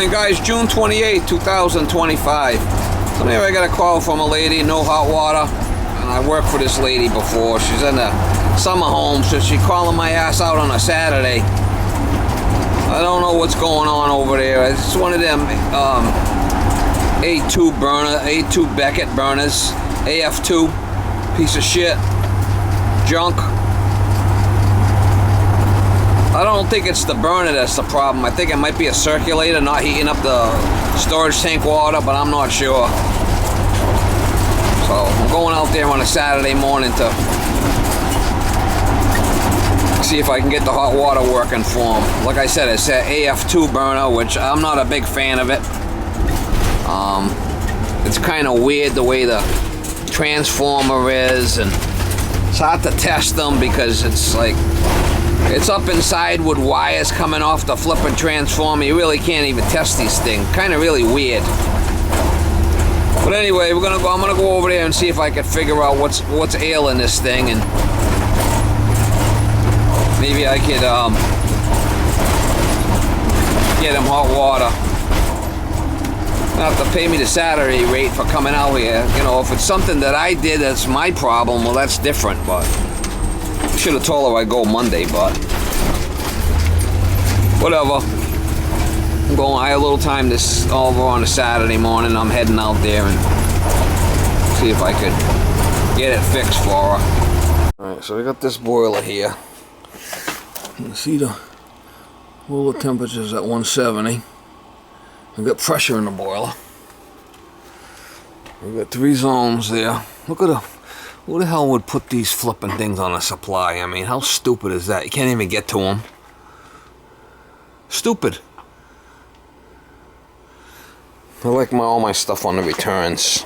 Morning guys, June 28, 2025. So anyway, I got a call from a lady, no hot water. And I worked for this lady before. She's in a summer home, so she's calling my ass out on a Saturday. I don't know what's going on over there. It's one of them A2 burner, A2 Beckett burners, AF2, piece of shit, junk. I don't think it's the burner that's the problem. I think it might be a circulator not heating up the storage tank water, but I'm not sure. So I'm going out there on a Saturday morning to see if I can get the hot water working for them. Like I said, it's an AF2 burner, which I'm not a big fan of it. It's kind of weird the way the transformer is, and it's hard to test them because it's like it's up inside with wires coming off the flipping transformer. You really can't even test these things. Kind of really weird. But anyway, I'm gonna go over there and see if I can figure out what's ailing this thing, and maybe I could get them hot water. Not have to pay me the Saturday rate for coming out here. You know, if it's something that I did that's my problem, well, that's different. But I should have told her I'd go Monday, but whatever. I had a little time this over on a Saturday morning. I'm heading out there and see if I could get it fixed for her. Alright, so we got this boiler here. You can see the boiler temperature's at 170. We got pressure in the boiler. We got 3 zones there. Look at who the hell would put these flipping things on a supply? I mean, how stupid is that? You can't even get to them. Stupid. I like all my stuff on the returns.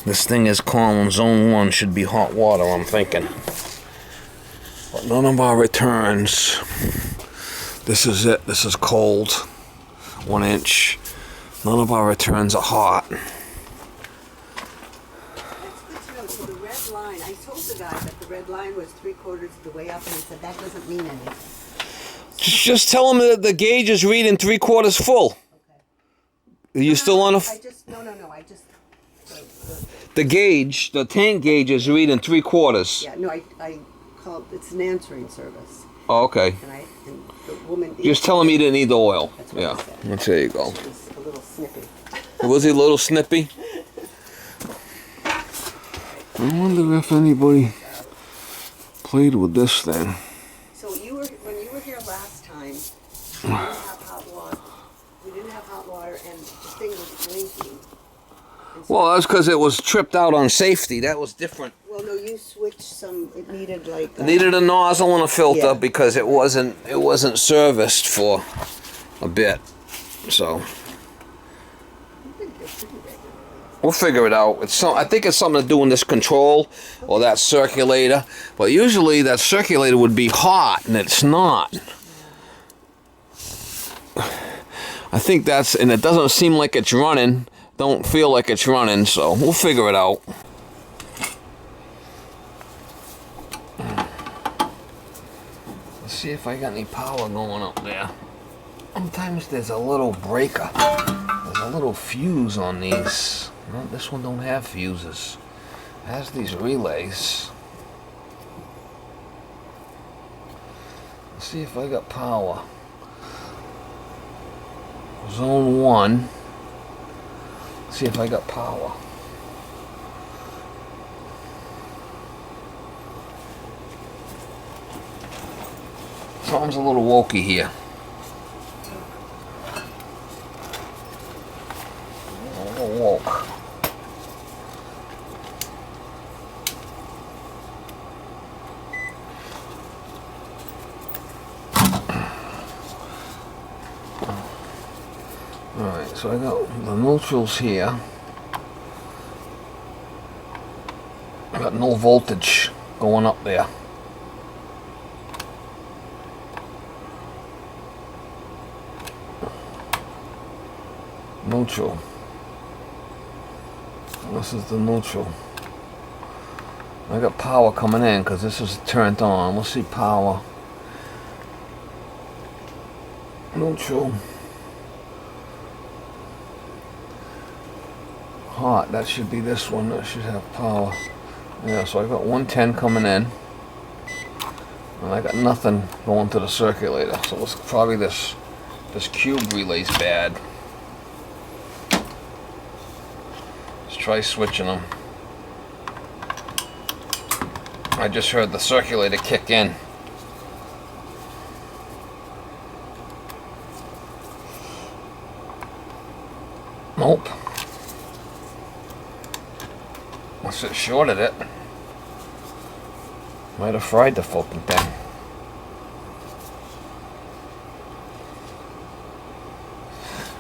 This thing is calling zone 1 should be hot water, I'm thinking. But none of our returns. This is it. This is cold. 1 inch. None of our returns are hot. So the red line, I told the guy that the red line was 3/4 of the way up, and he said that doesn't mean anything. Just tell him that the gauge is reading 3/4 full. Okay. Are you still on a... I just... The gauge, the tank gauge is reading 3/4. Yeah, no, I called, it's an answering service. Oh, okay. And the woman... Just tell him you didn't need the oil. That's what yeah, I said. there you go. It was a little snippy. Was he a little snippy? I wonder if anybody played with this thing. So when you were here last time, we didn't have hot water. We didn't have hot water, and the thing was blinking. So, Well, that's because it was tripped out on safety. That was different. well, no, you switched some. It needed like. It needed a nozzle and a filter Yeah. because it wasn't serviced for a bit. So we'll figure it out. I think it's something to do with this control or that circulator. But usually that circulator would be hot, and it's not. I think and it doesn't seem like it's running. Don't feel like it's running, so we'll figure it out. Let's see if I got any power going up there. Sometimes there's a little breaker. There's a little fuse on these. No, this one don't have fuses. It has these relays. Let's see if I got power. Zone 1. See if I got power. Something's a little wokey here. A little woke. Alright, so I got the neutrals here. I got no voltage going up there. Neutral. This is the neutral. I got power coming in because this is turned on. We'll see power. Neutral. Hot, that should be this one. That should have power. Yeah, so I got 110 coming in. And I got nothing going to the circulator. So it's probably this cube relay's bad. Let's try switching them. I just heard the circulator kick in. Nope. Must have shorted it. Might have fried the fucking thing.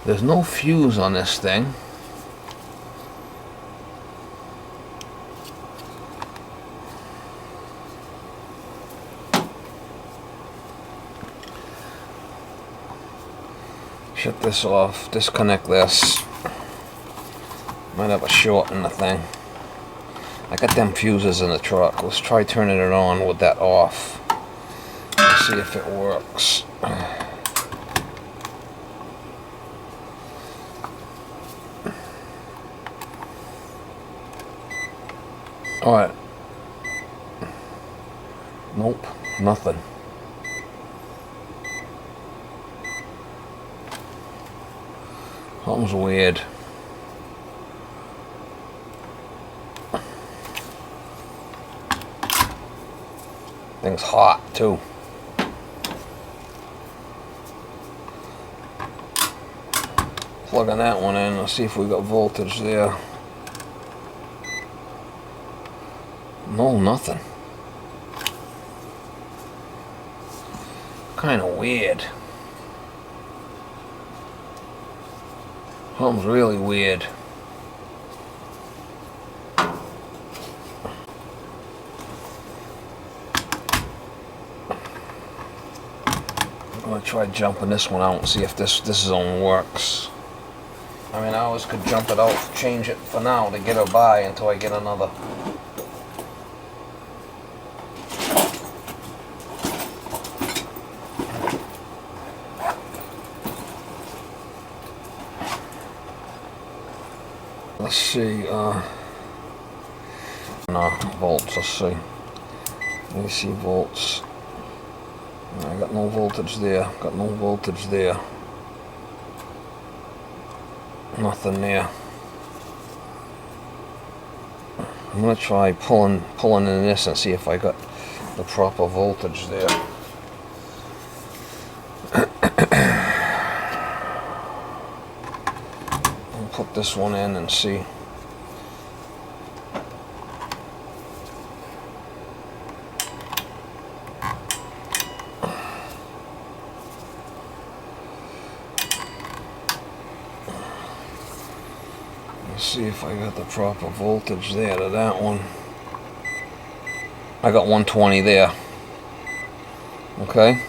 There's no fuse on this thing. Shut this off, disconnect this. Might have a short in the thing. I got them fuses in the truck. Let's try turning it on with that off. Let's see if it works. Alright. Nope, nothing. Something's weird. Thing's hot too. Plugging that one in. Let's see if we got voltage there. No, nothing. Kind of weird. Something's really weird. I'm gonna try jumping this one out and see if this zone works. I mean, I always could jump it out, change it for now to get her by until I get another. Let's see, no, volts, let's see. AC volts. I got no voltage there, got no voltage there. Nothing there. I'm gonna try pulling in this and see if I got the proper voltage there. I'll put this one in and see. See if I got the proper voltage there to that one. I got 120 there. Okay.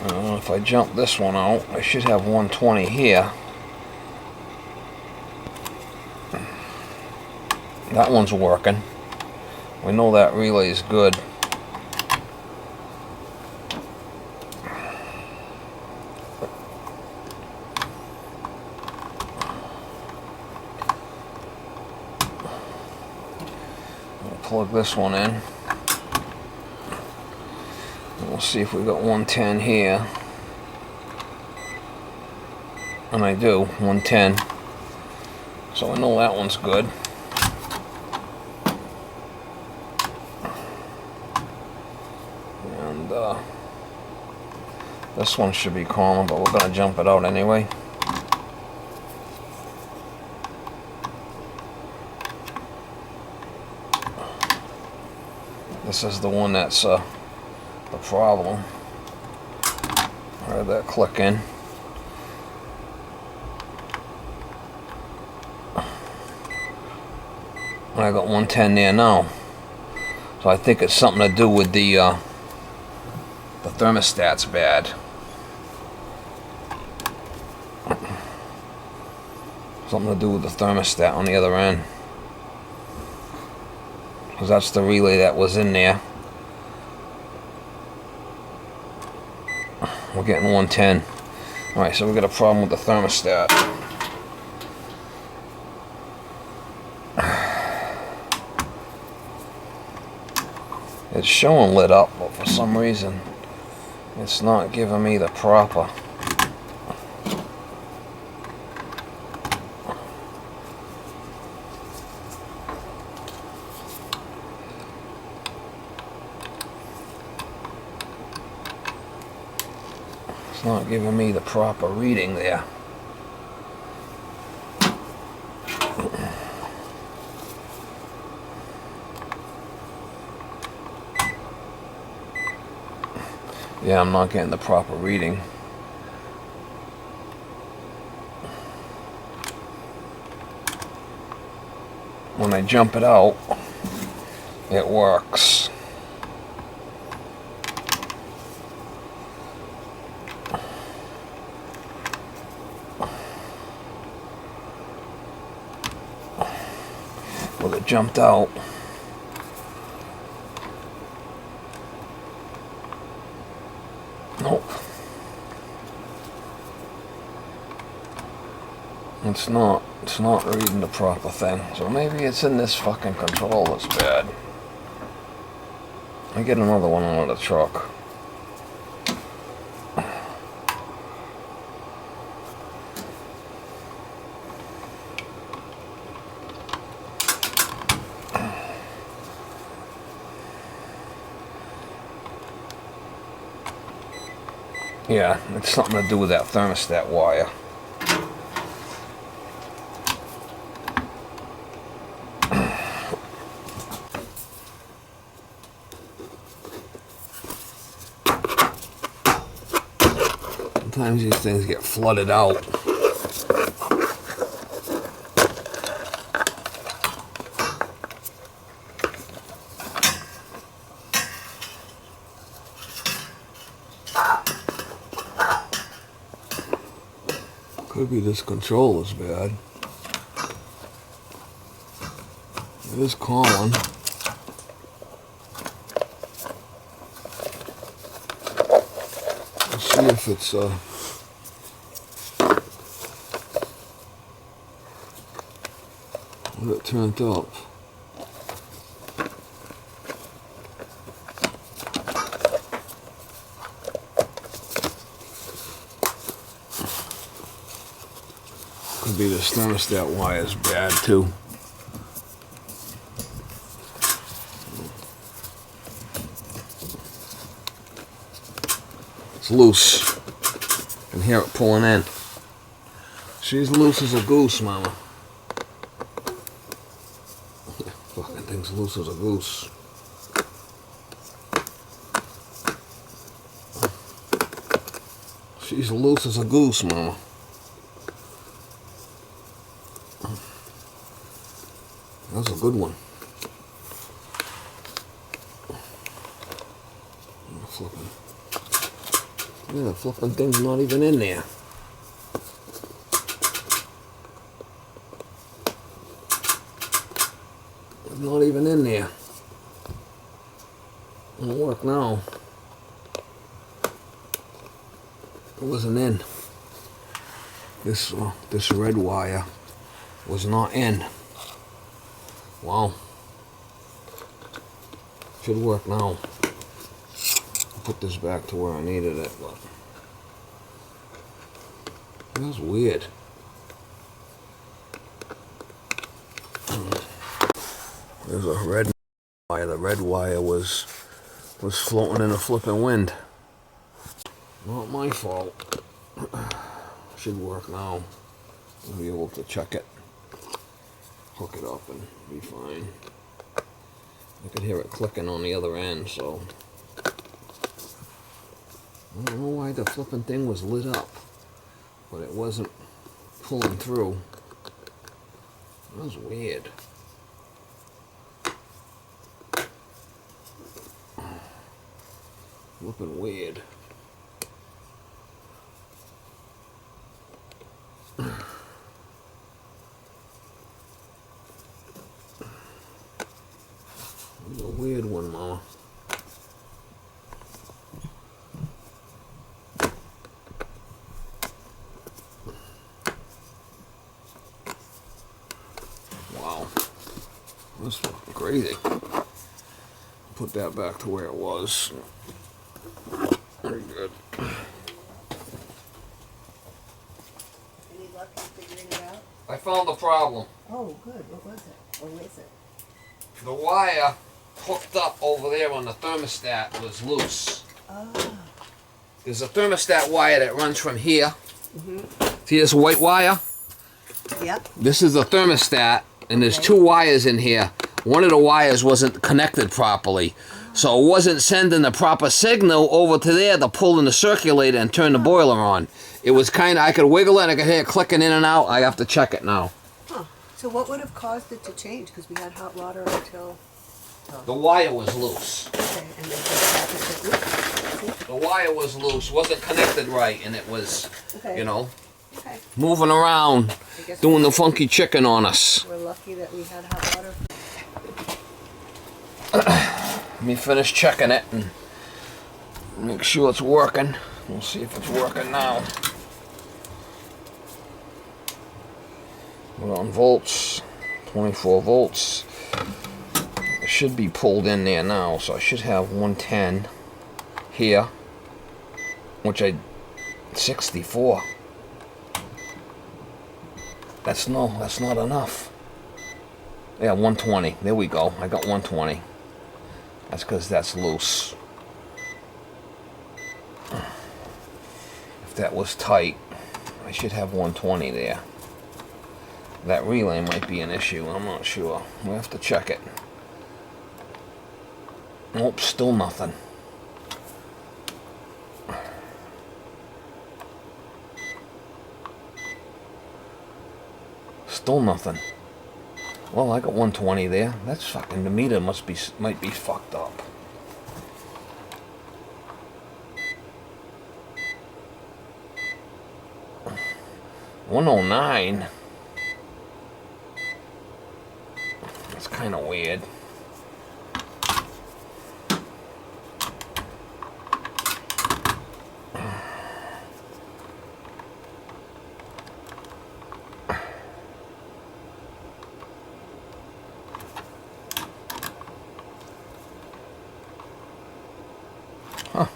If I jump this one out, I should have 120 here. That one's working. We know that relay is good. Plug this one in. We'll see if we got 110 here. And I do, 110. So I know that one's good. And this one should be calmer, but we're gonna jump it out anyway. This is the one that's the problem. I heard that click in. I got 110 there now. So I think it's something to do with the thermostat's bad. Something to do with the thermostat on the other end. Because that's the relay that was in there. We're getting 110. Alright, so we got a problem with the thermostat. It's showing lit up, but for some reason it's not giving me the proper. It's not giving me the proper reading there. Yeah, I'm not getting the proper reading. When I jump it out, it works. Well, it jumped out. Nope. It's not reading the proper thing. So maybe it's in this fucking control that's bad. I get another one out of the truck. Yeah, it's something to do with that thermostat wire. Sometimes these things get flooded out. Could be this control is bad. It is calling. Let's see if it's what it turned up. Could be this thermostat wire is bad too. It's loose. I can hear it pulling in. She's loose as a goose, mama. Fucking thing's loose as a goose. She's loose as a goose, mama. That was a good one. Yeah, the flipping thing's not even in there. It's not even in there. It'll work now. It wasn't in. This red wire was not in. Wow. Should work now. I'll put this back to where I needed it, but that's weird. There's a red wire. The red wire was floating in a flipping wind. Not my fault. Should work now. I'll be able to check it. Hook it up and be fine. I could hear it clicking on the other end, so I don't know why the flipping thing was lit up, but it wasn't pulling through. That was weird. Flipping weird. It's a weird one, Mama. That's fucking crazy. Put that back to where it was. Very good. Any luck in figuring it out? I found the problem. Oh, good. What was it? Or is it? The wire hooked up over there on the thermostat was loose. Ah. There's a thermostat wire that runs from here. See this white wire? Yep. This is the thermostat, and there's two wires in here. One of the wires wasn't connected properly, so it wasn't sending the proper signal over to there to pull in the circulator and turn the boiler on. It was kind of, I could wiggle it, I could hear it clicking in and out. I have to check it now. Huh. So what would have caused it to change? Because we had hot water until... The wire was loose. Okay, and then just happened to... The wire was loose, wasn't connected right, and it was, Okay. you know, Okay. moving around, I guess doing the funky chicken on us. we're lucky that we had hot water. Let me finish checking it and make sure it's working. We'll see if it's working now. We're on volts, 24 volts. It should be pulled in there now, so I should have 110 here, which 64. That's not enough. Yeah, 120. There we go. I got 120. That's because that's loose. If that was tight, I should have 120 there. That relay might be an issue. I'm not sure. We'll have to check it. Nope, still nothing. Still nothing. Well, I got 120 there. That's fucking, the meter might be fucked up. $109. That's kind of weird. Huh.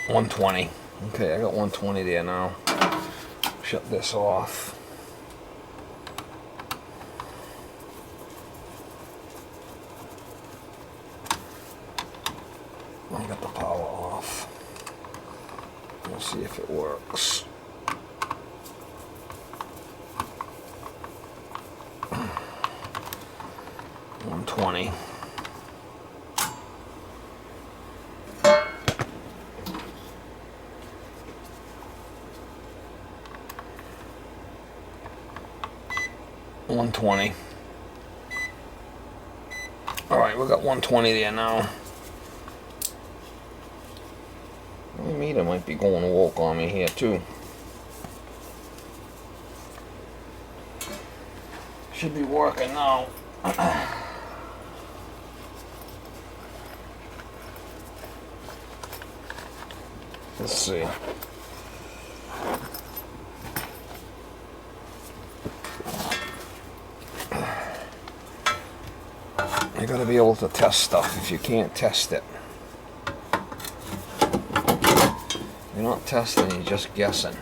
$120. Okay, I got 120 there now. Shut this off. I got the power off. We'll see if it works. $120. $120. All right, we got 120 there now. The meter might be going to walk on me here too. Should be working now. Let's see. You gotta be able to test stuff if you can't test it. You're not testing, you're just guessing.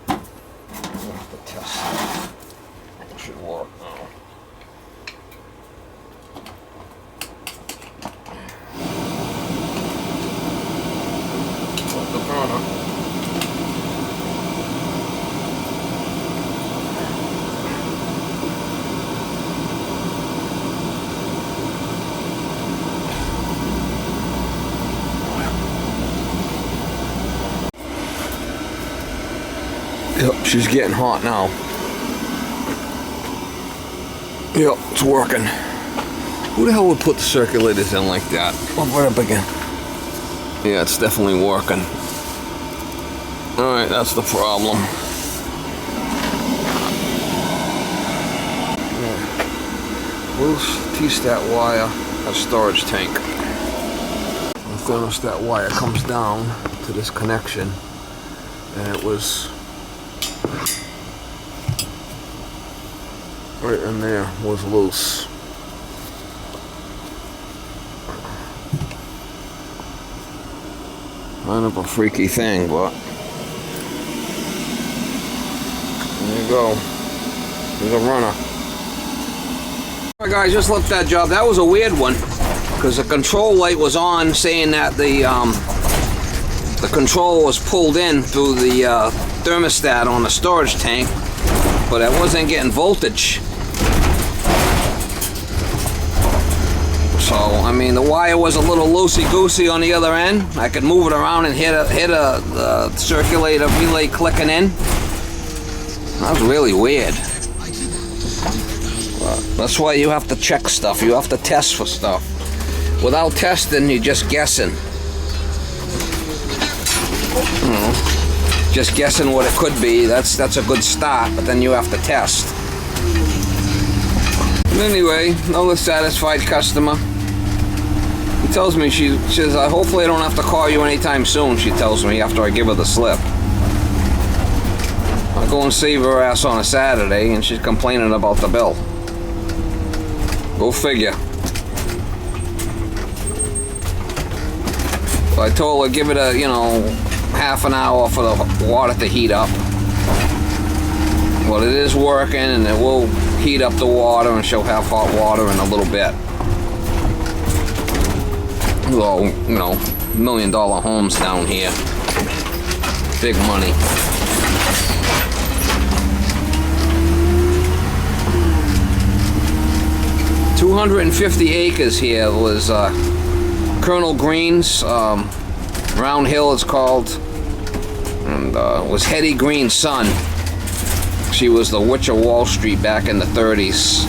You have to test it. It should work now. Put the burner. Yep, she's getting hot now. Yep, it's working. Who the hell would put the circulators in like that? Oh, right up again. Yeah, it's definitely working. Alright, that's the problem. Loose T-stat wire, a storage tank. The thermostat wire comes down to this connection, and it was right in there, was loose. Kind of a freaky thing, but there you go. There's a runner. Alright guys, just left that job. That was a weird one because the control light was on saying that the control was pulled in through the thermostat on the storage tank, but it wasn't getting voltage. So, I mean, the wire was a little loosey-goosey on the other end. I could move it around and hit a circulator relay clicking in. That was really weird. But that's why you have to check stuff. You have to test for stuff. Without testing, you're just guessing. You know, just guessing what it could be. That's a good start, but then you have to test. Anyway, another satisfied customer. He tells me, she says, hopefully I don't have to call you anytime soon, she tells me after I give her the slip. I go and save her ass on a Saturday and she's complaining about the bill. Go figure. So I told her give it a, half an hour for the water to heat up. Well, it is working and it will heat up the water and she'll have hot water in a little bit. Well, $1 million homes down here. Big money. $250 acres here was Colonel Green's, Round Hill it's called, and was Hetty Green's son. She was the Witch of Wall Street back in the 30s.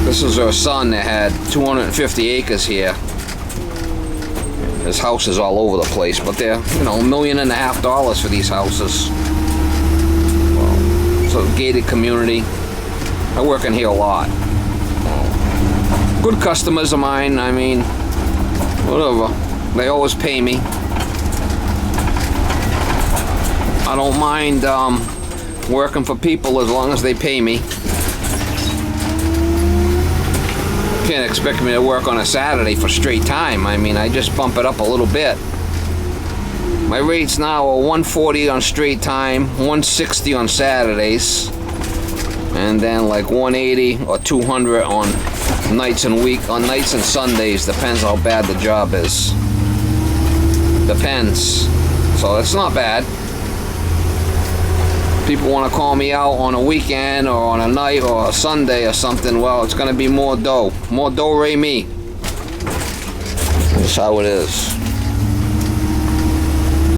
This is her son that had 250 acres here. There's houses all over the place, but they're, $1.5 million for these houses. Well, it's a gated community. I work in here a lot. Good customers of mine, I mean, whatever. They always pay me. I don't mind working for people as long as they pay me. Can't expect me to work on a Saturday for straight time. I mean, I just bump it up a little bit. My rates now are $140 on straight time, $160 on Saturdays, and then like $180 or $200 on nights and Sundays. Depends how bad the job is. Depends. So it's not bad. People want to call me out on a weekend or on a night or a Sunday or something, well, it's going to be more dough. More dough-ray me. That's how it is.